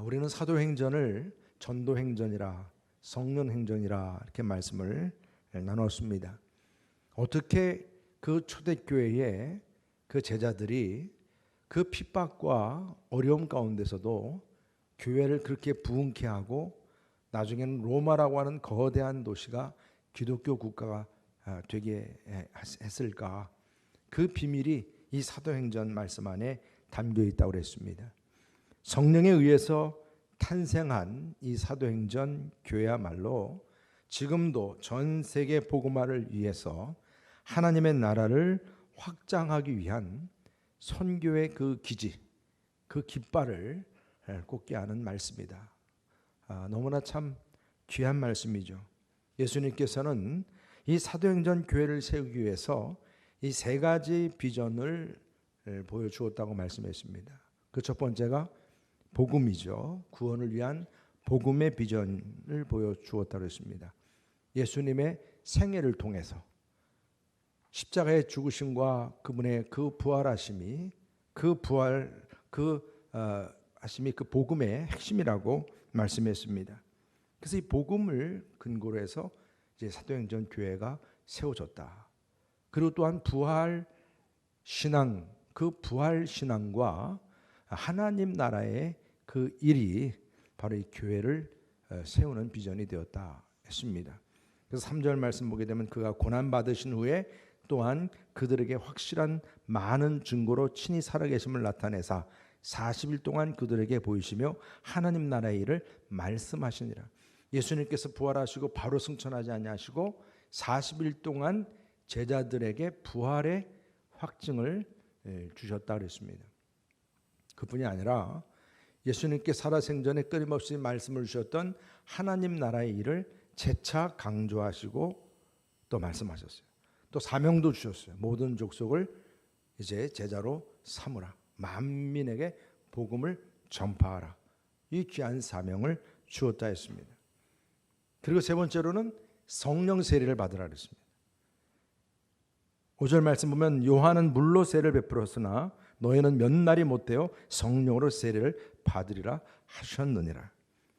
우리는 사도행전을 전도행전이라 성령행전이라 이렇게 말씀을 나눴습니다. 어떻게 그 초대교회의 그 제자들이 그 핍박과 어려움 가운데서도 교회를 그렇게 부흥케 하고 나중에는 로마라고 하는 거대한 도시가 기독교 국가가 되게 했을까? 그 비밀이 이 사도행전 말씀 안에 담겨 있다고 그랬습니다. 성령에 의해서 탄생한 이 사도행전 교회야말로 지금도 전 세계 복음화를 위해서 하나님의 나라를 확장하기 위한 선교의 그 기지, 그 깃발을 꽂게 하는 말씀이다. 너무나 참 귀한 말씀이죠. 예수님께서는 이 사도행전 교회를 세우기 위해서 이 세 가지 비전을 보여주었다고 말씀했습니다. 그 첫 번째가 복음이죠. 구원을 위한 복음의 비전을 보여주었다고 했습니다. 예수님의 생애를 통해서 십자가의 죽으심과 그분의 그 부활하심이 하심이 그 복음의 핵심이라고 말씀했습니다. 그래서 이 복음을 근거로 해서 이제 사도행전 교회가 세워졌다. 그리고 또한 부활 신앙, 그 부활 신앙과 하나님 나라의 그 일이 바로 이 교회를 세우는 비전이 되었다 했습니다. 그래서 3절 말씀 보게 되면 그가 고난 받으신 후에 또한 그들에게 확실한 많은 증거로 친히 살아계심을 나타내사 40일 동안 그들에게 보이시며 하나님 나라의 일을 말씀하시니라. 예수님께서 부활하시고 바로 승천하지 아니하시고 40일 동안 제자들에게 부활의 확증을 주셨다 그랬습니다. 그뿐이 아니라 예수님께 살아생전에 끊임없이 말씀을 주셨던 하나님 나라의 일을 재차 강조하시고 또 말씀하셨어요. 또 사명도 주셨어요. 모든 족속을 이제 제자로 삼으라. 만민에게 복음을 전파하라. 이 귀한 사명을 주었다 했습니다. 그리고 세 번째로는 성령 세례를 받으라 그랬습니다. 5절 말씀 보면 요한은 물로 세례를 베풀었으나 너희는 몇 날이 못되어 성령으로 세례를 받으리라 하셨느니라.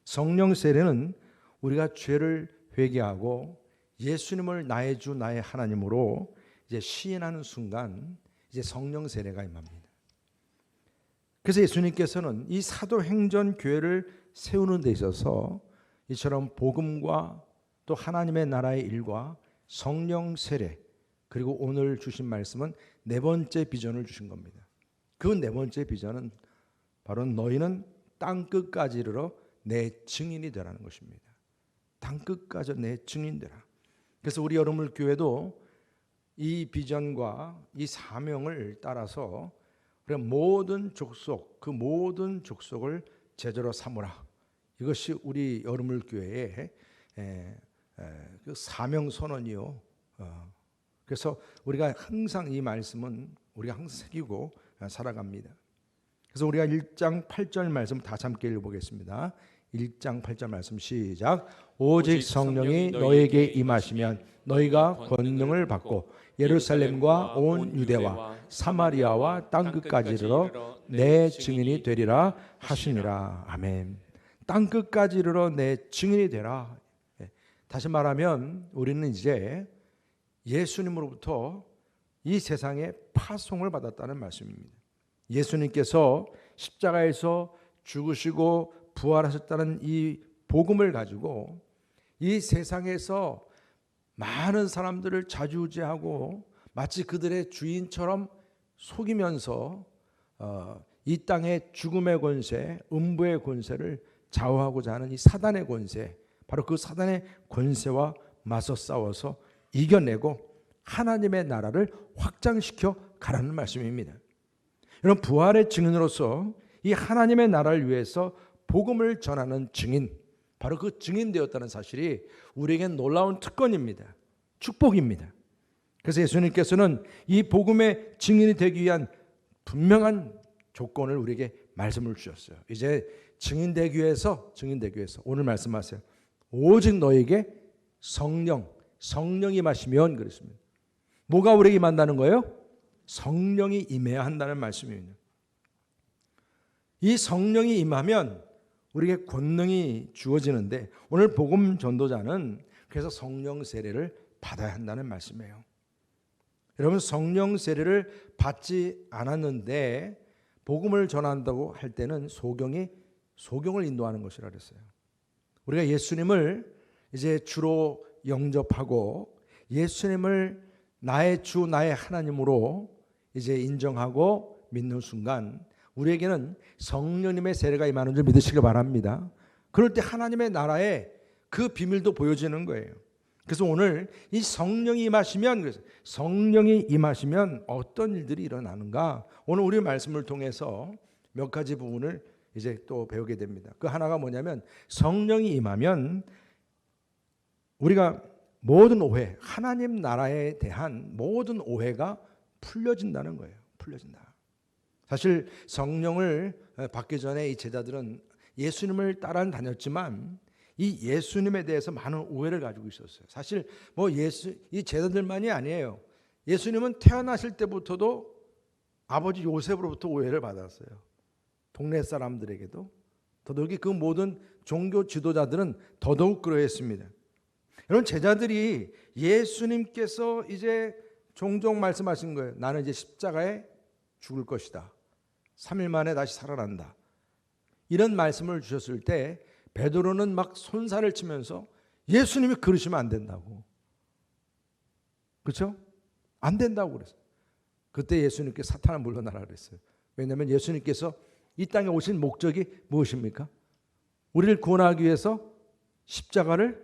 성령 세례는 우리가 죄를 회개하고 예수님을 나의 주 나의 하나님으로 이제 시인하는 순간 이제 성령 세례가 임합니다. 그래서 예수님께서는 이 사도행전 교회를 세우는 데 있어서 이처럼 복음과 또 하나님의 나라의 일과 성령 세례 그리고 오늘 주신 말씀은 네 번째 비전을 주신 겁니다. 그 네 번째 비전은 바로 너희는 땅끝까지 이르러 내 증인이 되라는 것입니다. 땅끝까지 내 증인 되라. 그래서 우리 여러분 교회도 이 비전과 이 사명을 따라서 모든 족속, 그 모든 족속을 제자로 삼으라. 이것이 우리 여러분 교회의 그 사명 선언이요. 그래서 우리가 항상 이 말씀은 우리가 항상 새기고 살아갑니다. 그래서 우리가 1장 8절 말씀 다 함께 읽어보겠습니다. 1장 8절 말씀 시작. 오직 성령이 너에게 임하시면 너희가 권능을 받고 예루살렘과 온 유대와 사마리아와 땅끝까지 이르러 내 증인이 되리라 하시니라. 아멘. 땅끝까지 이르러 내 증인이 되라. 다시 말하면 우리는 이제 예수님으로부터 이 세상에 파송을 받았다는 말씀입니다. 예수님께서 십자가에서 죽으시고 부활하셨다는 이 복음을 가지고 이 세상에서 많은 사람들을 좌지우지하고 마치 그들의 주인처럼 속이면서 이 땅의 죽음의 권세, 음부의 권세를 좌우하고자 하는 이 사단의 권세, 바로 그 사단의 권세와 맞서 싸워서 이겨내고 하나님의 나라를 확장시켜 가라는 말씀입니다. 여러분, 부활의 증인으로서 이 하나님의 나라를 위해서 복음을 전하는 증인, 바로 그 증인 되었다는 사실이 우리에겐 놀라운 특권입니다. 축복입니다. 그래서 예수님께서는 이 복음의 증인이 되기 위한 분명한 조건을 우리에게 말씀을 주셨어요. 이제 증인되기 위해서 오늘 말씀하세요. 오직 너에게 성령이 임하시면 그랬습니다. 뭐가 우리에게 임한다는 거예요? 성령이 임해야 한다는 말씀입니다. 이 성령이 임하면 우리에게 권능이 주어지는데 오늘 복음 전도자는 그래서 성령 세례를 받아야 한다는 말씀이에요. 여러분, 성령 세례를 받지 않았는데 복음을 전한다고 할 때는 소경을 인도하는 것이라 그랬어요. 우리가 예수님을 이제 주로 영접하고 예수님을 나의 주, 나의 하나님으로 이제 인정하고 믿는 순간 우리에게는 성령님의 세례가 임하는 줄 믿으시길 바랍니다. 그럴 때 하나님의 나라의 그 비밀도 보여지는 거예요. 그래서 오늘 이 성령이 임하시면 어떤 일들이 일어나는가? 오늘 우리 말씀을 통해서 몇 가지 부분을 이제 또 배우게 됩니다. 그 하나가 뭐냐면 성령이 임하면 우리가 모든 오해, 하나님 나라에 대한 모든 오해가 풀려진다는 거예요. 풀려진다. 사실 성령을 받기 전에 이 제자들은 예수님을 따라 다녔지만 이 예수님에 대해서 많은 오해를 가지고 있었어요. 사실 이 제자들만이 아니에요. 예수님은 태어나실 때부터도 아버지 요셉으로부터 오해를 받았어요. 동네 사람들에게도 더더욱이 그 모든 종교 지도자들은 더더욱 그러했습니다. 여러분, 제자들이 예수님께서 이제 종종 말씀하신 거예요. 나는 이제 십자가에 죽을 것이다. 3일 만에 다시 살아난다. 이런 말씀을 주셨을 때 베드로는 막 손살을 치면서 예수님이 그러시면 안 된다고. 그렇죠? 안 된다고 그랬어요. 그때 예수님께 사탄아 물러나라 그랬어요. 왜냐하면 예수님께서 이 땅에 오신 목적이 무엇입니까? 우리를 구원하기 위해서 십자가를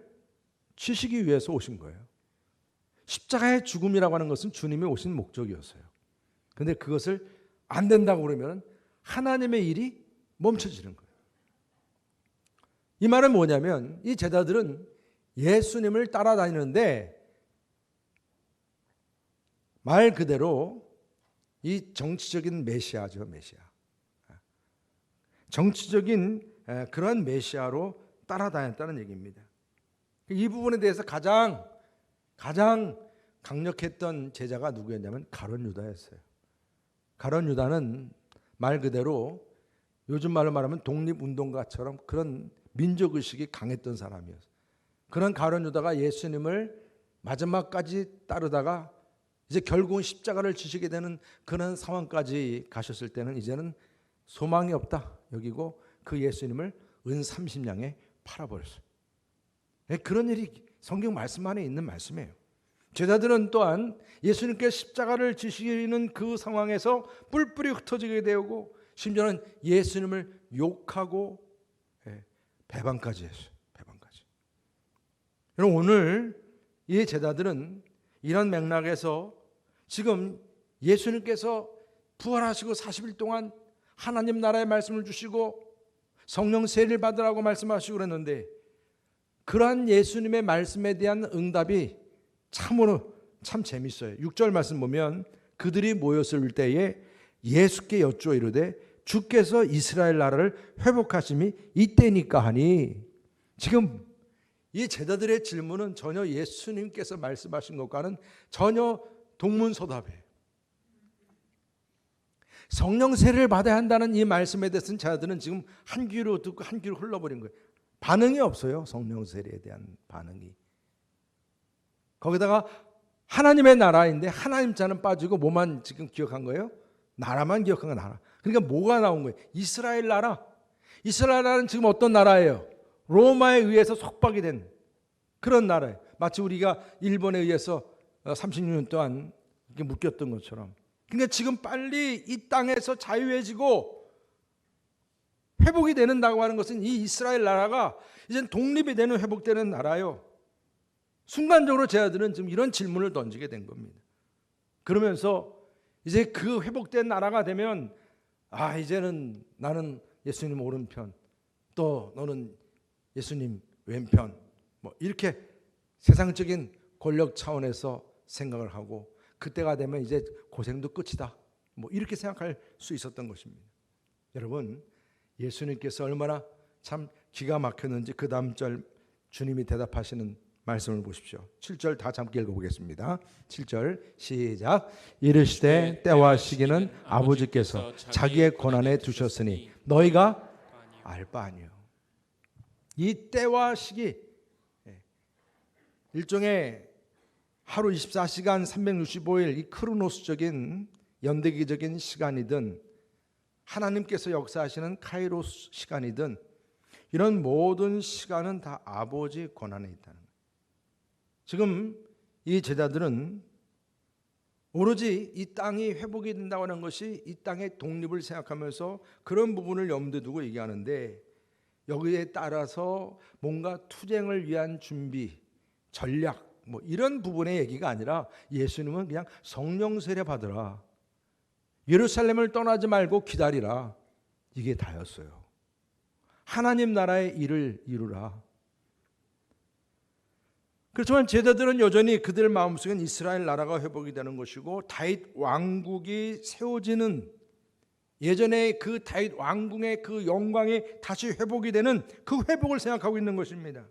치시기 위해서 오신 거예요. 십자가의 죽음이라고 하는 것은 주님이 오신 목적이었어요. 그런데 그것을 안 된다고 그러면 하나님의 일이 멈춰지는 거예요. 이 말은 뭐냐면 이 제자들은 예수님을 따라다니는데 말 그대로 이 정치적인 메시아죠. 메시아. 정치적인 그런 메시아로 따라다녔다는 얘기입니다. 이 부분에 대해서 가장 강력했던 제자가 누구였냐면 가룟 유다였어요. 가룟 유다는 말 그대로 요즘 말로 말하면 독립운동가처럼 그런 민족의식이 강했던 사람이었어요. 그런 가룟 유다가 예수님을 마지막까지 따르다가 이제 결국은 십자가를 지시게 되는 그런 상황까지 가셨을 때는 이제는 소망이 없다 여기고 그 예수님을 은 30냥에 팔아버렸어요. 그런 일이 성경 말씀 안에 있는 말씀이에요. 제자들은 또한 예수님께 십자가를 지시는 그 상황에서 뿔뿔이 흩어지게 되고 심지어는 예수님을 욕하고 배반까지 했어요. 배반까지. 여러분, 오늘 이 제자들은 이런 맥락에서 지금 예수님께서 부활하시고 40일 동안 하나님 나라의 말씀을 주시고 성령 세례를 받으라고 말씀하시고 그랬는데 그러한 예수님의 말씀에 대한 응답이 참으로 참 재밌어요. 6절 말씀 보면 그들이 모였을 때에 예수께 여쭈어 이르되 주께서 이스라엘 나라를 회복하심이 이때니까 하니. 지금 이 제자들의 질문은 전혀 예수님께서 말씀하신 것과는 전혀 동문서답이에요. 성령 세례를 받아야 한다는 이 말씀에 대해서는 제자들은 지금 한 귀로 듣고 한 귀로 흘러버린 거예요. 반응이 없어요. 성령 세례에 대한 반응이. 거기다가 하나님의 나라인데 하나님 자는 빠지고 뭐만 지금 기억한 거예요? 나라만 기억한 거 나라. 그러니까 뭐가 나온 거예요? 이스라엘 나라. 이스라엘 나라는 지금 어떤 나라예요? 로마에 의해서 속박이 된 그런 나라예요. 마치 우리가 일본에 의해서 36년 동안 이렇게 묶였던 것처럼. 그러니까 지금 빨리 이 땅에서 자유해지고 회복이 되는다고 하는 것은 이 이스라엘 나라가 이제 독립이 되는 회복되는 나라요. 순간적으로 제자들은 지금 이런 질문을 던지게 된 겁니다. 그러면서 이제 그 회복된 나라가 되면 이제는 나는 예수님 오른편, 또 너는 예수님 왼편, 뭐 이렇게 세상적인 권력 차원에서 생각을 하고 그때가 되면 이제 고생도 끝이다. 뭐 이렇게 생각할 수 있었던 것입니다. 여러분, 예수님께서 얼마나 참 기가 막혔는지 그 다음 절 주님이 대답하시는 말씀을 보십시오. 7절 다 함께 읽어보겠습니다. 7절 시작. 이르시되 때와 시기는 아버지께서 자기의 권한에 두셨으니 너희가 알 바 아니요. 이 때와 시기, 일종의 하루 24시간 365일 이 크로노스적인 연대기적인 시간이든 하나님께서 역사하시는 카이로스 시간이든 이런 모든 시간은 다 아버지 권한에 있다는 거예요. 지금 이 제자들은 오로지 이 땅이 회복이 된다고 하는 것이 이 땅의 독립을 생각하면서 그런 부분을 염두에 두고 얘기하는데, 여기에 따라서 뭔가 투쟁을 위한 준비, 전략 뭐 이런 부분의 얘기가 아니라 예수님은 그냥 성령 세례 받으라, 예루살렘을 떠나지 말고 기다리라, 이게 다였어요. 하나님 나라의 일을 이루라. 그렇지만 제자들은 여전히 그들 마음속엔 이스라엘 나라가 회복이 되는 것이고 다윗 왕국이 세워지는, 예전에 그 다윗 왕궁의 그 영광이 다시 회복이 되는 그 회복을 생각하고 있는 것입니다.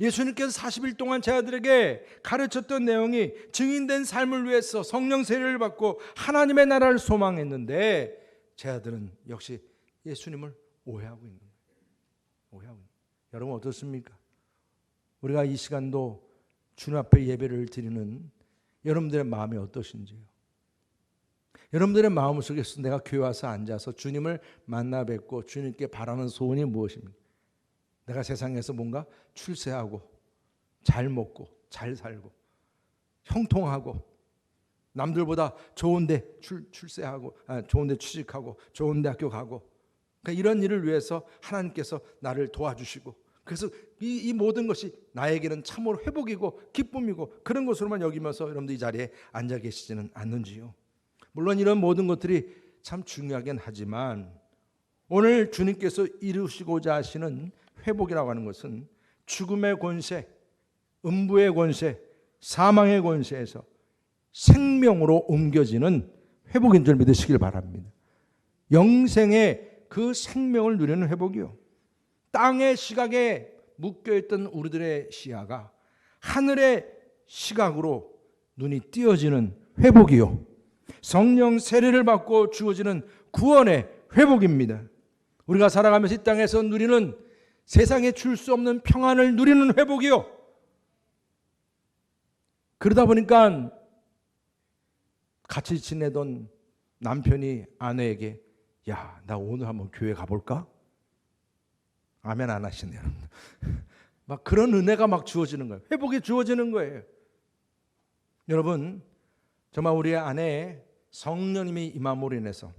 예수님께서 40일 동안 제자들에게 가르쳤던 내용이 증인된 삶을 위해서 성령 세례를 받고 하나님의 나라를 소망했는데, 제자들은 역시 예수님을 오해하고 있는 거예요. 여러분 어떻습니까? 우리가 이 시간도 주님 앞에 예배를 드리는 여러분들의 마음이 어떠신지요? 여러분들의 마음속에서 내가 교회 와서 앉아서 주님을 만나 뵙고 주님께 바라는 소원이 무엇입니까? 내가 세상에서 뭔가 출세하고 잘 먹고 잘 살고 형통하고 남들보다 좋은데 출세하고 좋은데 취직하고 좋은 대학교 가고, 그러니까 이런 일을 위해서 하나님께서 나를 도와주시고, 그래서 이 모든 것이 나에게는 참으로 회복이고 기쁨이고 그런 것으로만 여기면서 여러분들 이 자리에 앉아 계시지는 않는지요? 물론 이런 모든 것들이 참 중요하긴 하지만 오늘 주님께서 이루시고자 하시는 회복이라고 하는 것은 죽음의 권세, 음부의 권세, 사망의 권세에서 생명으로 옮겨지는 회복인 줄 믿으시길 바랍니다. 영생의 그 생명을 누리는 회복이요, 땅의 시각에 묶여있던 우리들의 시야가 하늘의 시각으로 눈이 띄어지는 회복이요, 성령 세례를 받고 주어지는 구원의 회복입니다. 우리가 살아가면서 이 땅에서 누리는 세상에 줄 수 없는 평안을 누리는 회복이요, 그러다 보니까 같이 지내던 남편이 아내에게 야, 나 오늘 한번 교회 가볼까? 아멘 안 하시네요. 막 그런 은혜가 막 주어지는 거예요. 회복이 주어지는 거예요. 여러분, 정말 우리 안에 성령님이 임함으로 인해서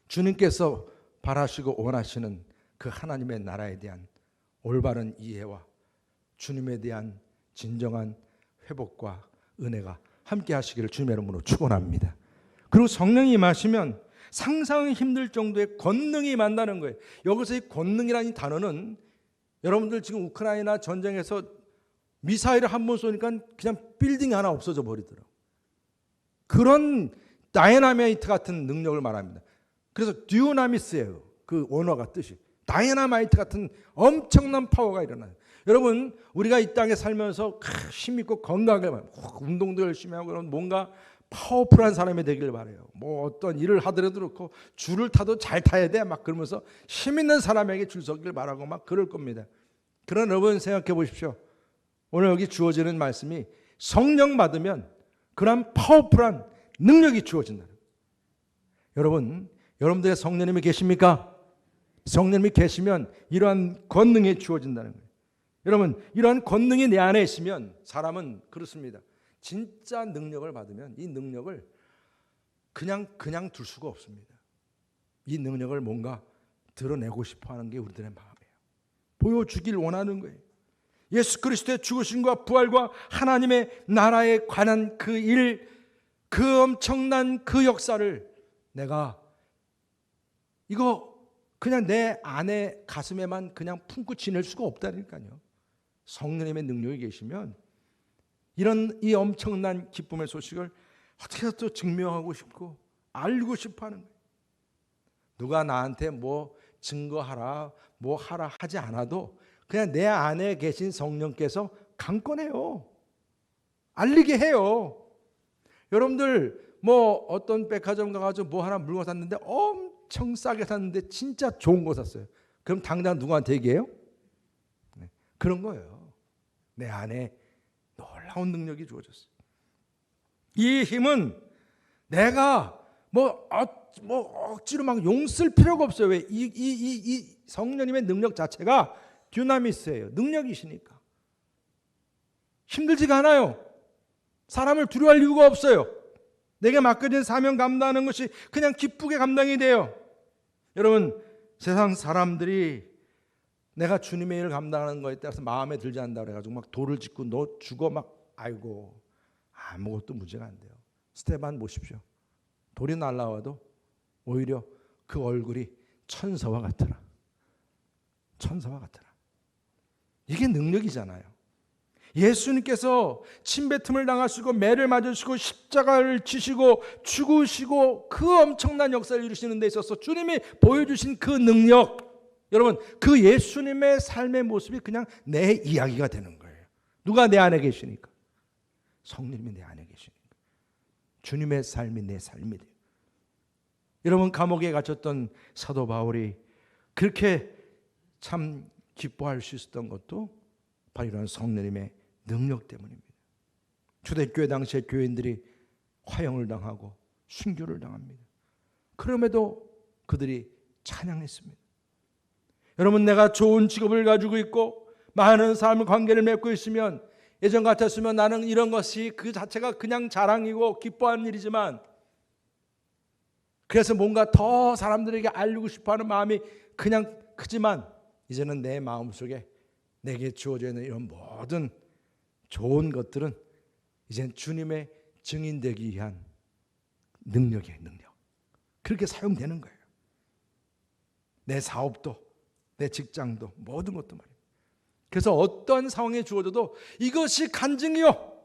주님께서 바라시고 원하시는 그 하나님의 나라에 대한 올바른 이해와 주님에 대한 진정한 회복과 은혜가 함께 하시기를 주님의 이름으로 축원합니다. 그리고 성령이 임하시면 상상이 힘들 정도의 권능이 임한다는 거예요. 여기서 이 권능이라는 단어는 여러분들 지금 우크라이나 전쟁에서 미사일을 한 번 쏘니까 그냥 빌딩 하나 없어져 버리더라고요. 그런 다이나마이트 같은 능력을 말합니다. 그래서 듀나미스예요. 그 원어가 뜻이. 다이나마이트 같은 엄청난 파워가 일어나요. 여러분, 우리가 이 땅에 살면서 힘있고 건강하게 운동도 열심히 하고 그런 뭔가 파워풀한 사람이 되기를 바라요. 뭐 어떤 일을 하더라도 그렇고 줄을 타도 잘 타야 돼 막 그러면서 힘 있는 사람에게 줄 서기를 바라고 막 그럴 겁니다. 그러나 여러분 생각해 보십시오. 오늘 여기 주어지는 말씀이 성령 받으면 그런 파워풀한 능력이 주어진다. 여러분, 여러분들의 성령님이 계십니까? 성령님이 계시면 이러한 권능이 주어진다는 거예요. 여러분, 이러한 권능이 내 안에 있으면 사람은 그렇습니다. 진짜 능력을 받으면 이 능력을 그냥 둘 수가 없습니다. 이 능력을 뭔가 드러내고 싶어하는 게 우리들의 마음이에요. 보여주길 원하는 거예요. 예수 그리스도의 죽으심과 부활과 하나님의 나라에 관한 그 일, 그 엄청난 그 역사를 내가 이거 그냥 내 안에 가슴에만 그냥 품고 지낼 수가 없다니까요. 성령님의 능력이 계시면 이런 이 엄청난 기쁨의 소식을 어떻게 또 증명하고 싶고 알고 싶어 하는 거예요. 누가 나한테 뭐 증거하라 뭐 하라 하지 않아도 그냥 내 안에 계신 성령께서 강권해요. 알리게 해요. 여러분들 뭐 어떤 백화점 가가지고 뭐 하나 물건 샀는데 엄청 싸게 샀는데 진짜 좋은 거 샀어요. 그럼 당장 누구한테 얘기해요? 그런 거예요. 내 안에 놀라운 능력이 주어졌어요. 이 힘은 내가 억지로 막 용쓸 필요가 없어요. 왜? 이 성령님의 능력 자체가 듀나미스예요. 능력이시니까. 힘들지가 않아요. 사람을 두려워할 이유가 없어요. 내게 맡겨진 사명 감당하는 것이 그냥 기쁘게 감당이 돼요. 여러분, 세상 사람들이 내가 주님의 일을 감당하는 거에 따라서 마음에 들지 않는다 그래가지고 막 돌을 짓고 너 죽어 막 아이고 아무것도 문제가 안 돼요. 스테반 보십시오. 돌이 날라와도 오히려 그 얼굴이 천사와 같더라. 천사와 같더라. 이게 능력이잖아요. 예수님께서 침뱉음을 당하시고 매를 맞으시고 십자가를 지시고 죽으시고 그 엄청난 역사를 이루시는 데 있어서 주님이 보여주신 그 능력, 여러분 그 예수님의 삶의 모습이 그냥 내 이야기가 되는 거예요. 누가 내 안에 계시니까? 성령님이 내 안에 계시니까. 주님의 삶이 내 삶이 돼요. 여러분, 감옥에 갇혔던 사도 바울이 그렇게 참 기뻐할 수 있었던 것도 바로 이런 성령님의 능력 때문입니다. 초대교회 당시에 교인들이 화형을 당하고 순교를 당합니다. 그럼에도 그들이 찬양했습니다. 여러분, 내가 좋은 직업을 가지고 있고 많은 삶의 관계를 맺고 있으면, 예전 같았으면 나는 이런 것이 그 자체가 그냥 자랑이고 기뻐하는 일이지만, 그래서 뭔가 더 사람들에게 알리고 싶어하는 마음이 그냥 크지만, 이제는 내 마음속에 내게 주어져 있는 이런 모든 좋은 것들은 이제는 주님의 증인되기 위한 능력이에요. 능력. 그렇게 사용되는 거예요. 내 사업도, 내 직장도, 모든 것도 말이에요. 그래서 어떤 상황에 주어져도 이것이 간증이요,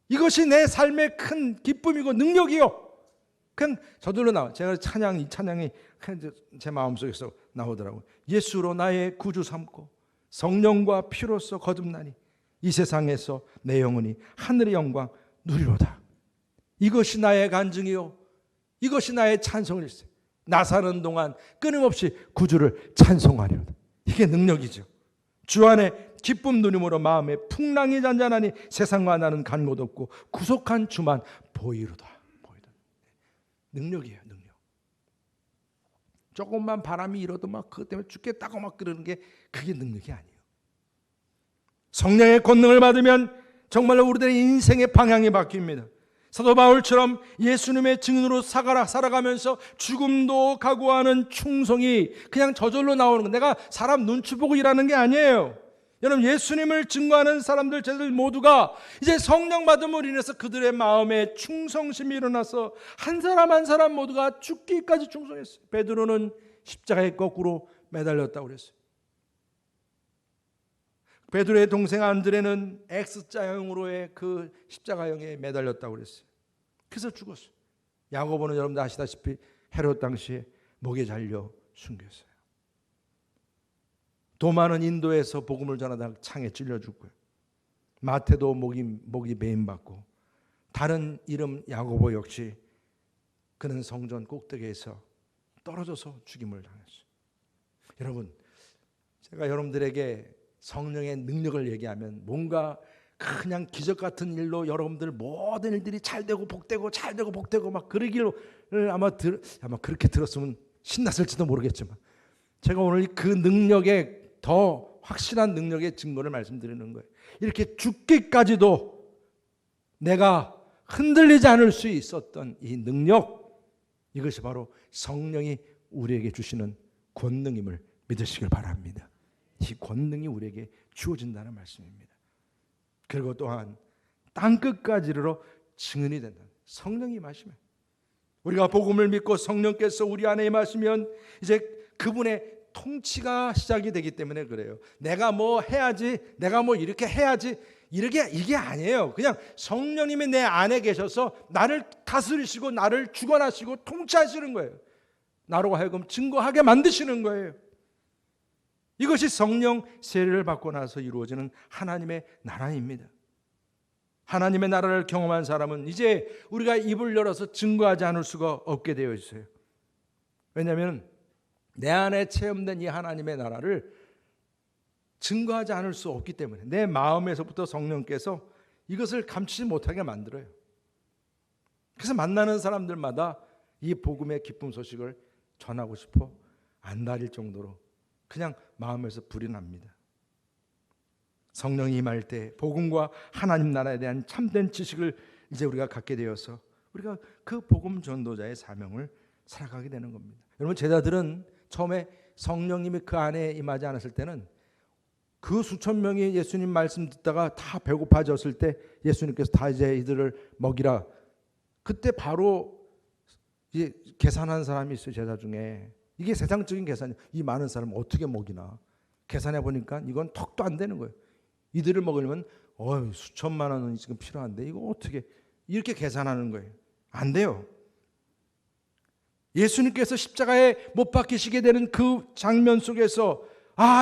이것이 내 삶의 큰 기쁨이고 능력이요, 그냥 저절로 나와. 제가 이 찬양이 제 마음속에서 나오더라고요. 예수로 나의 구주 삼고 성령과 피로써 거듭나니 이 세상에서 내 영혼이 하늘의 영광 누리로다. 이것이 나의 간증이요, 이것이 나의 찬송일세. 나 사는 동안 끊임없이 구주를 찬송하리로다. 이게 능력이죠. 주 안에 기쁨 누림으로 마음에 풍랑이 잔잔하니 세상과 나는 간 곳 없고 구속한 주만 보이로다. 능력이에요. 능력. 조금만 바람이 일어도 막 그것 때문에 죽겠다고 막 그러는 게 그게 능력이 아니에요. 성령의 권능을 받으면 정말로 우리들의 인생의 방향이 바뀝니다. 사도 바울처럼 예수님의 증인으로 살아가면서 죽음도 각오하는 충성이 그냥 저절로 나오는 거. 내가 사람 눈치 보고 일하는 게 아니에요. 여러분, 예수님을 증거하는 사람들, 저들 모두가 이제 성령 받음으로 인해서 그들의 마음에 충성심이 일어나서 한 사람 한 사람 모두가 죽기까지 충성했어요. 베드로는 십자가에 거꾸로 매달렸다고 그랬어요. 베드로의 동생 안드레는 X자형으로의 그 십자가형에 매달렸다고 그랬어요. 그래서 죽었어요. 야고보는 여러분들 아시다시피 헤롯 당시에 목에 잘려 숨겼어요. 도마는 인도에서 복음을 전하다가 창에 찔려 죽고요. 마태도 목이 매임받고, 다른 이름 야고보 역시 그는 성전 꼭대기에서 떨어져서 죽임을 당했어요. 여러분, 제가 여러분들에게 성령의 능력을 얘기하면 뭔가 그냥 기적 같은 일로 여러분들 모든 일들이 잘되고 복되고 잘되고 복되고 막 그러기를 아마 그렇게 들었으면 신났을지도 모르겠지만, 제가 오늘 그 능력의 더 확실한 능력의 증거를 말씀드리는 거예요. 이렇게 죽기까지도 내가 흔들리지 않을 수 있었던 이 능력, 이것이 바로 성령이 우리에게 주시는 권능임을 믿으시길 바랍니다. 이 권능이 우리에게 주어진다는 말씀입니다. 그리고 또한 땅끝까지 이르러 증인이 된다. 성령이 임하시면, 우리가 복음을 믿고 성령께서 우리 안에 임하시면 이제 그분의 통치가 시작이 되기 때문에 그래요. 내가 뭐 해야지, 내가 뭐 이렇게 해야지, 이게 아니에요. 그냥 성령님이 내 안에 계셔서 나를 다스리시고 나를 주관하시고 통치하시는 거예요. 나로 하여금 증거하게 만드시는 거예요. 이것이 성령 세례를 받고 나서 이루어지는 하나님의 나라입니다. 하나님의 나라를 경험한 사람은 이제 우리가 입을 열어서 증거하지 않을 수가 없게 되어 있어요. 왜냐하면 내 안에 체험된 이 하나님의 나라를 증거하지 않을 수 없기 때문에 내 마음에서부터 성령께서 이것을 감추지 못하게 만들어요. 그래서 만나는 사람들마다 이 복음의 기쁨 소식을 전하고 싶어 안달일 정도로 그냥 마음에서 불이 납니다. 성령이 임할 때 복음과 하나님 나라에 대한 참된 지식을 이제 우리가 갖게 되어서 우리가 그 복음 전도자의 사명을 살아가게 되는 겁니다. 여러분, 제자들은 처음에 성령님이 그 안에 임하지 않았을 때는 그 수천 명이 예수님 말씀 듣다가 다 배고파졌을 때 예수님께서 다 이제 이들을 먹이라, 그때 바로 이제 계산한 사람이 있어요. 제자 중에. 이게 세상적인 계산이, 이 많은 사람 어떻게 먹이나 계산해 보니까 이건 턱도 안 되는 거예요. 이들을 먹으려면 수천만 원은 지금 필요한데 이거 어떻게, 이렇게 계산하는 거예요. 안 돼요. 예수님께서 십자가에 못 박히시게 되는 그 장면 속에서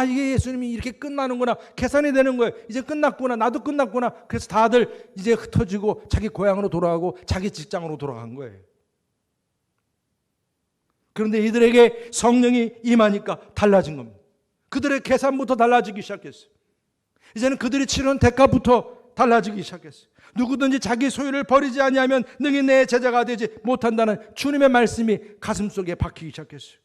이게 예수님이 이렇게 끝나는구나, 계산이 되는 거예요. 이제 끝났구나, 나도 끝났구나. 그래서 다들 이제 흩어지고 자기 고향으로 돌아가고 자기 직장으로 돌아간 거예요. 그런데 이들에게 성령이 임하니까 달라진 겁니다. 그들의 계산부터 달라지기 시작했어요. 이제는 그들이 치른 대가부터 달라지기 시작했어요. 누구든지 자기 소유를 버리지 아니하면 능히 내 제자가 되지 못한다는 주님의 말씀이 가슴속에 박히기 시작했어요.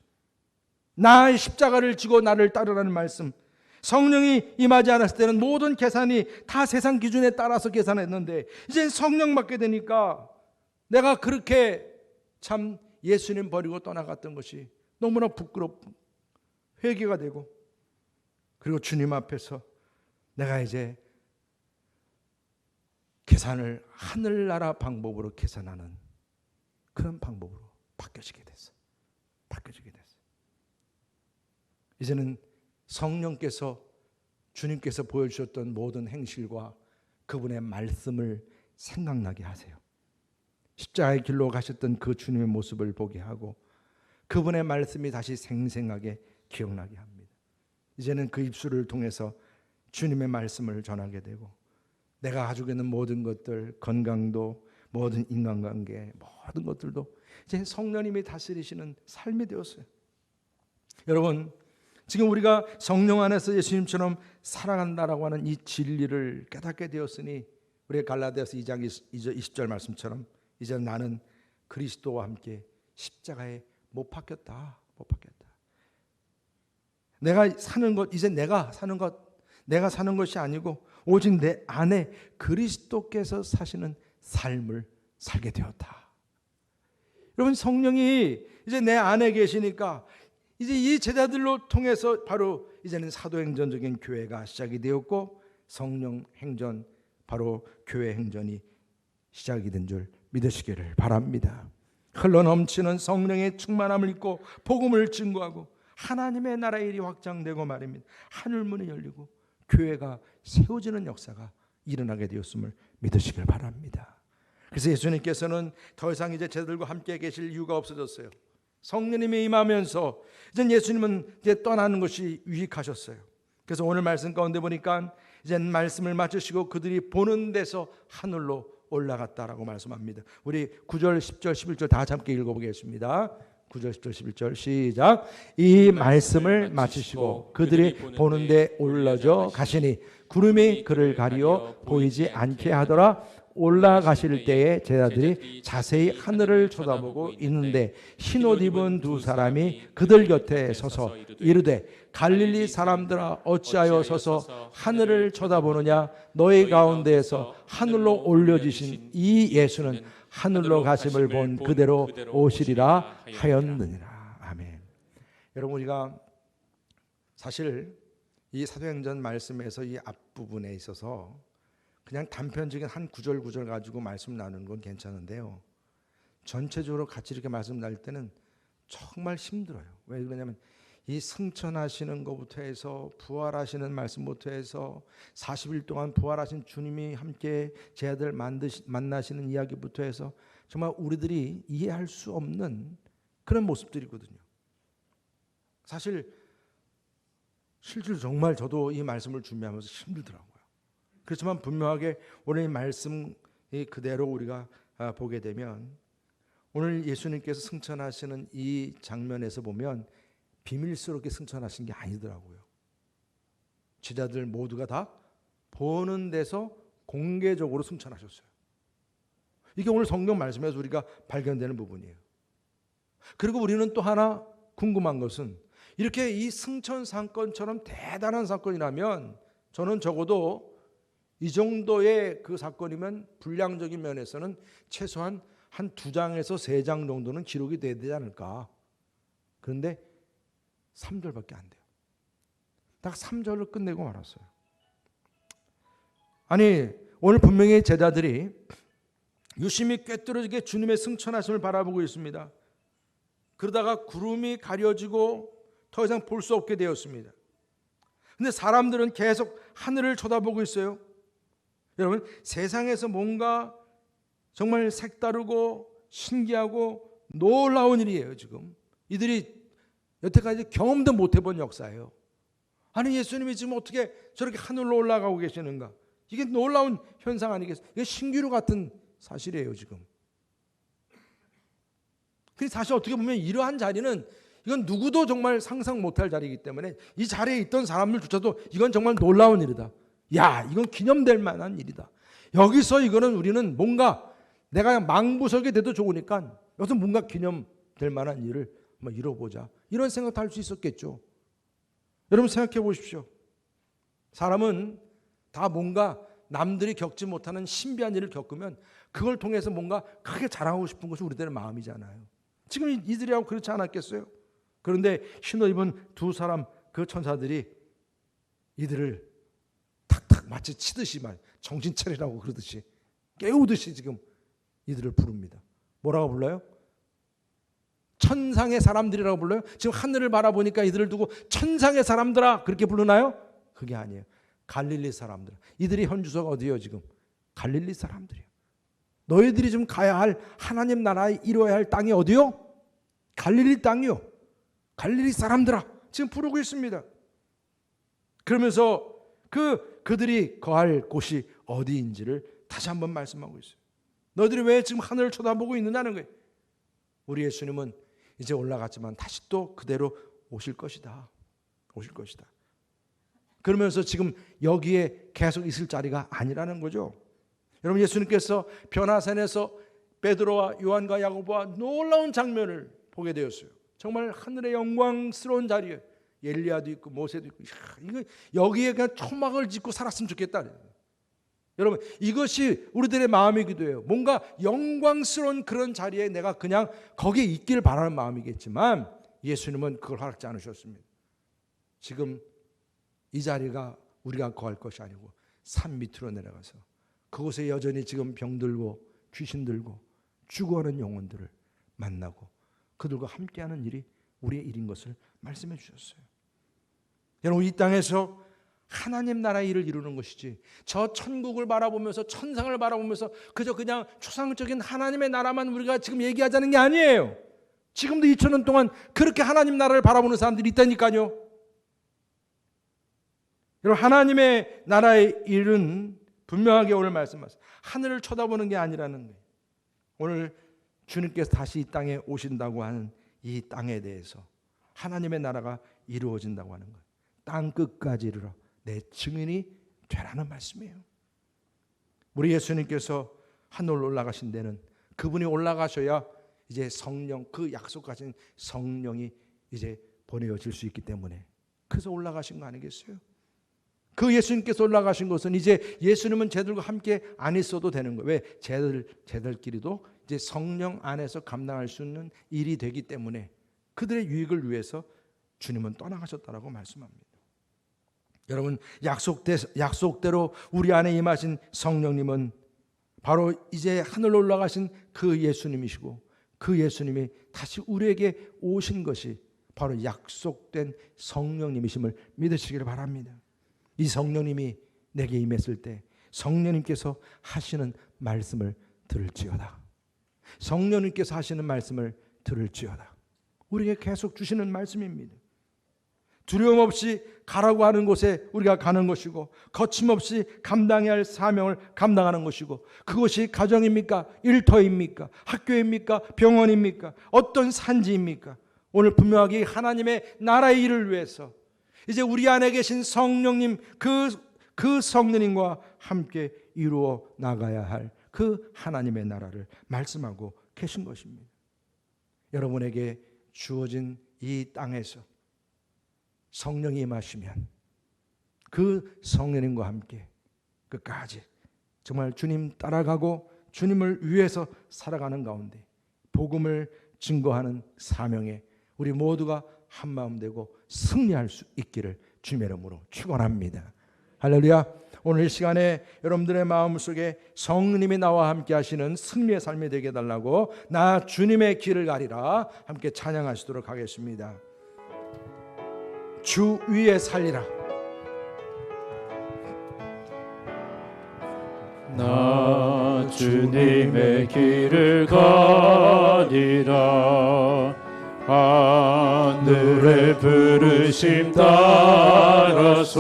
나의 십자가를 지고 나를 따르라는 말씀. 성령이 임하지 않았을 때는 모든 계산이 다 세상 기준에 따라서 계산했는데 이제 성령 받게 되니까 내가 그렇게 참 예수님 버리고 떠나갔던 것이 너무나 부끄럽고 회개가 되고, 그리고 주님 앞에서 내가 이제 계산을 하늘나라 방법으로 계산하는 그런 방법으로 바뀌어지게 됐어. 이제는 성령께서, 주님께서 보여주셨던 모든 행실과 그분의 말씀을 생각나게 하세요. 십자가의 길로 가셨던 그 주님의 모습을 보게 하고 그분의 말씀이 다시 생생하게 기억나게 합니다. 이제는 그 입술을 통해서 주님의 말씀을 전하게 되고 내가 가지고 있는 모든 것들, 건강도, 모든 인간관계, 모든 것들도 이제 성령님이 다스리시는 삶이 되었어요. 여러분, 지금 우리가 성령 안에서 예수님처럼 살아간다라고 하는 이 진리를 깨닫게 되었으니 우리 갈라디아서 2장 20절 말씀처럼 이제 나는 그리스도와 함께 십자가에 못 박혔다. 내가 사는 것, 이제 내가 사는 것이 아니고 오직 내 안에 그리스도께서 사시는 삶을 살게 되었다. 여러분, 성령이 이제 내 안에 계시니까 이제 이 제자들로 통해서 바로 이제는 사도행전적인 교회가 시작이 되었고 성령 행전, 바로 교회 행전이 시작이 된 줄 믿으시기를 바랍니다. 흘러넘치는 성령의 충만함을 입고 복음을 증거하고 하나님의 나라의 일이 확장되고 말입니다. 하늘문이 열리고 교회가 세워지는 역사가 일어나게 되었음을 믿으시길 바랍니다. 그래서 예수님께서는 더 이상 이제 제자들과 함께 계실 이유가 없어졌어요. 성령님이 임하면서 이제 예수님은 이제 떠나는 것이 유익하셨어요. 그래서 오늘 말씀 가운데 보니까 이제 말씀을 마치시고 그들이 보는 데서 하늘로 올라갔다라고 말씀합니다. 우리 9절, 10절, 11절 다 함께 읽어보겠습니다. 9절, 10절, 11절 시작. 이 말씀을 마치시고 그들이 보는 데 올라져 가시니 구름이 그를 가리어 보이지 않게 하더라. 올라가실 때에 제자들이 자세히 하늘을 쳐다보고 있는데 흰옷 입은 두 사람이 그들 곁에 서서 이르되 갈릴리 사람들아 어찌하여 서서 하늘을 쳐다보느냐. 너희 가운데에서 하늘로 올려지신 이 예수는 하늘로 가심을 본 그대로 오시리라 하였느니라. 아멘. 여러분, 우리가 사실 이 사도행전 말씀에서 이 앞부분에 있어서 그냥 단편적인 한 구절 가지고 말씀 나누는 건 괜찮은데요, 전체적으로 같이 이렇게 말씀 나눌 때는 정말 힘들어요. 왜 그러냐면 이 승천하시는 것부터 해서 부활하시는 말씀부터 해서 40일 동안 부활하신 주님이 함께 제자들 만나시는 이야기부터 해서 정말 우리들이 이해할 수 없는 그런 모습들이거든요. 사실 실제로 정말 저도 이 말씀을 준비하면서 힘들더라고요. 그렇지만 분명하게 오늘 이 말씀 그대로 우리가 보게 되면 오늘 예수님께서 승천하시는 이 장면에서 보면 비밀스럽게 승천하신 게 아니더라고요. 제자들 모두가 다 보는 데서 공개적으로 승천하셨어요. 이게 오늘 성경 말씀에서 우리가 발견되는 부분이에요. 그리고 우리는 또 하나 궁금한 것은 이렇게 이 승천 사건처럼 대단한 사건이라면 저는 적어도 이 정도의 그 사건이면 분량적인 면에서는 최소한 한 2장에서 3장 정도는 기록이 돼야 되지 않을까. 그런데 3절밖에 안 돼요. 딱 3절로 끝내고 말았어요. 아니 오늘 분명히 제자들이 유심히 꿰뚫어지게 주님의 승천하심을 바라보고 있습니다. 그러다가 구름이 가려지고 더 이상 볼 수 없게 되었습니다. 근데 사람들은 계속 하늘을 쳐다보고 있어요. 여러분, 세상에서 뭔가 정말 색다르고 신기하고 놀라운 일이에요. 지금 이들이 여태까지 경험도 못 해본 역사예요. 아니 예수님이 지금 어떻게 저렇게 하늘로 올라가고 계시는가? 이게 놀라운 현상 아니겠어요? 이게 신기루 같은 사실이에요. 지금. 근데 사실 어떻게 보면 이러한 자리는 이건 누구도 정말 상상 못할 자리이기 때문에 이 자리에 있던 사람들조차도 이건 정말 놀라운 일이다. 야, 이건 기념될 만한 일이다. 여기서 이거는 우리는 뭔가 내가 망부석이 돼도 좋으니까 여기서 뭔가 기념될 만한 일을 한번 이뤄보자. 이런 생각도 할 수 있었겠죠. 여러분 생각해 보십시오. 사람은 다 뭔가 남들이 겪지 못하는 신비한 일을 겪으면 그걸 통해서 뭔가 크게 자랑하고 싶은 것이 우리들의 마음이잖아요. 지금 이들이하고 그렇지 않았겠어요? 그런데 흰옷 입은 2사람 그 천사들이 이들을 탁탁 마치 치듯이 정신 차리라고 그러듯이 깨우듯이 지금 이들을 부릅니다. 뭐라고 불러요? 천상의 사람들이라고 불러요? 지금 하늘을 바라보니까 이들을 두고 천상의 사람들아 그렇게 부르나요? 그게 아니에요. 갈릴리 사람들. 이들이 현 주소가 어디예요 지금? 갈릴리 사람들이에요. 너희들이 좀 가야 할 하나님 나라에 이루어야 할 땅이 어디요? 갈릴리 땅이요. 갈릴리 사람들아 지금 부르고 있습니다. 그러면서 그들이 거할 곳이 어디인지를 다시 한번 말씀하고 있어요. 너희들이 왜 지금 하늘을 쳐다보고 있느냐는 거예요. 우리 예수님은 이제 올라갔지만 다시 또 그대로 오실 것이다. 오실 것이다. 그러면서 지금 여기에 계속 있을 자리가 아니라는 거죠. 여러분 예수님께서 변화산에서 베드로와 요한과 야고보와 놀라운 장면을 보게 되었어요. 정말 하늘의 영광스러운 자리에 엘리야도 있고 모세도 있고 이거 여기에 그냥 초막을 짓고 살았으면 좋겠다. 여러분 이것이 우리들의 마음이기도 해요. 뭔가 영광스러운 그런 자리에 내가 그냥 거기에 있기를 바라는 마음이겠지만 예수님은 그걸 허락지 않으셨습니다. 지금 이 자리가 우리가 거할 것이 아니고 산 밑으로 내려가서 그곳에 여전히 지금 병들고 귀신 들고 죽어가는 영혼들을 만나고 그들과 함께하는 일이 우리의 일인 것을 말씀해 주셨어요. 여러분 이 땅에서 하나님 나라의 일을 이루는 것이지 저 천국을 바라보면서 천상을 바라보면서 그저 그냥 초상적인 하나님의 나라만 우리가 지금 얘기하자는 게 아니에요. 지금도 2000년 동안 그렇게 하나님 나라를 바라보는 사람들이 있다니까요. 여러분 하나님의 나라의 일은 분명하게 오늘 말씀하셨어요. 하늘을 쳐다보는 게 아니라는 거예요. 오늘 주님께서 다시 이 땅에 오신다고 하는 이 땅에 대해서 하나님의 나라가 이루어진다고 하는 거예요. 땅 끝까지 이르러 내 증인이 되라는 말씀이에요. 우리 예수님께서 하늘로 올라가신 데는 그분이 올라가셔야 이제 성령 그 약속하신 성령이 이제 보내어질 수 있기 때문에 그래서 올라가신 거 아니겠어요? 그 예수님께서 올라가신 것은 이제 예수님은 쟤들과 함께 안 있어도 되는 거예요. 왜? 쟤들끼리도 이제 성령 안에서 감당할 수 있는 일이 되기 때문에 그들의 유익을 위해서 주님은 떠나가셨다라고 말씀합니다. 여러분 약속대로 우리 안에 임하신 성령님은 바로 이제 하늘로 올라가신 그 예수님이시고 그 예수님이 다시 우리에게 오신 것이 바로 약속된 성령님이심을 믿으시기를 바랍니다. 이 성령님이 내게 임했을 때 성령님께서 하시는 말씀을 들을지어다. 성령님께서 하시는 말씀을 들을지어다. 우리에게 계속 주시는 말씀입니다. 두려움 없이 가라고 하는 곳에 우리가 가는 것이고 거침없이 감당해야 할 사명을 감당하는 것이고 그것이 가정입니까? 일터입니까? 학교입니까? 병원입니까? 어떤 산지입니까? 오늘 분명하게 하나님의 나라의 일을 위해서 이제 우리 안에 계신 성령님, 그 성령님과 함께 이루어 나가야 할 그 하나님의 나라를 말씀하고 계신 것입니다. 여러분에게 주어진 이 땅에서 성령이 임하시면 그 성령님과 함께 끝까지 정말 주님 따라가고 주님을 위해서 살아가는 가운데 복음을 증거하는 사명에 우리 모두가 한마음 되고 승리할 수 있기를 주님의 이름으로 축원합니다. 할렐루야. 오늘 이 시간에 여러분들의 마음속에 성령님이 나와 함께 하시는 승리의 삶이 되게 해달라고 나 주님의 길을 가리라 함께 찬양하시도록 하겠습니다. 주 위에 살리라. 나 주님의 길을 가리라. 하늘의 부르심 따라서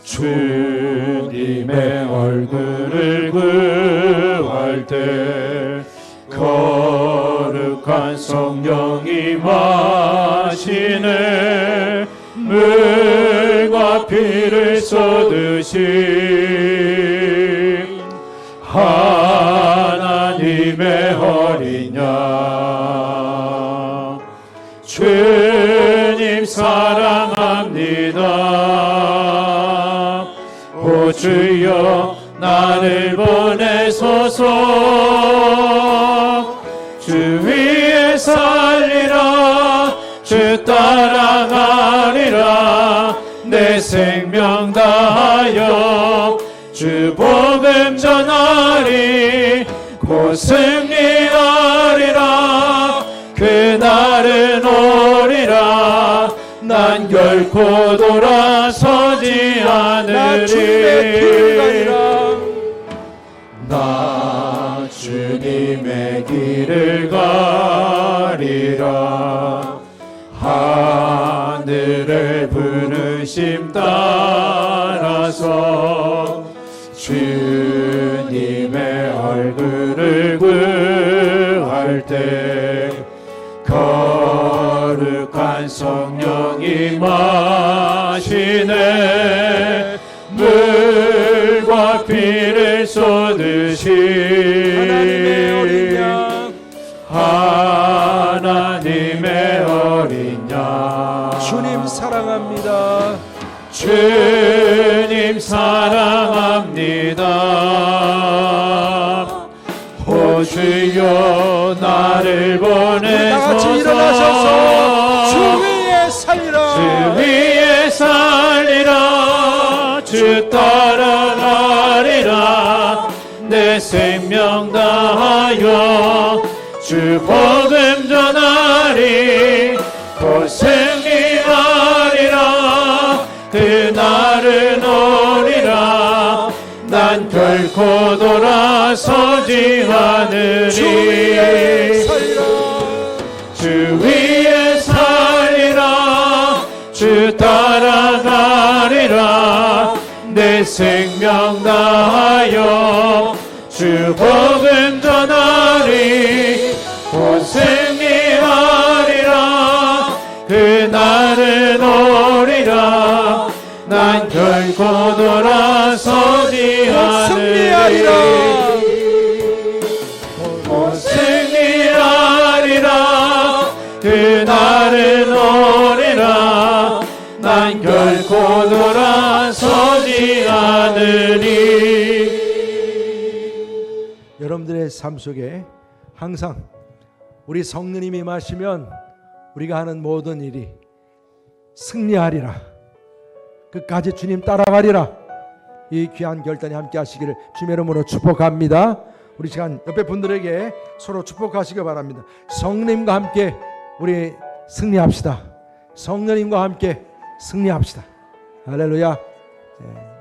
주님의 얼굴을 구할 때 거룩한 성령이 마시네. 물과 피를 쏟으신 하나님의 어린 양 주님 사랑합니다. 오 주여 나를 보내소서. 주 위에 살리라. 주 따라가리라. 내 생명 다하여 주 복음 전하리. 곧 승리하리라. 그날은 오리라. 난 결코 돌아서지 않으리. 나 주님의 길을 가리라. 하늘의 부르심 따라서 주님의 얼굴을 구할 때 거룩한 성령이 마시네. 물과 피를 쏟으신 하나님의 어린 양 하나님의 어린 양 주님 사랑합니다. 주님 사랑합니다. 오 주여 나를 다같이 보내소서. 일어나셔서 주 위에 살리라. 주 위에 살리라. 주 따라가리라. 내 생명 다하여 주 복음 전하리. 곧 승리하리라. 그날은 오리라. 난 결코 돌아서지 않으리. 주 위에 살리라. 주 따라가리라. 내 생명 다하여 주 복음 전하리. 곧 승리하리라. 그날은 오리라. 난 결코 돌아서지 않으리. 곧 승리하리라. 그날은 오리라. 난 결코 돌아서지 않으리. 여러분들의 삶 속에 항상 우리 성령님이 임하시면 우리가 하는 모든 일이 승리하리라. 끝까지 주님 따라가리라. 이 귀한 결단이 함께 하시기를 주님의 이름으로 축복합니다. 우리 시간 옆에 분들에게 서로 축복하시기 바랍니다. 성령님과 함께 우리 승리합시다. 성령님과 함께 승리합시다. 할렐루야. 네.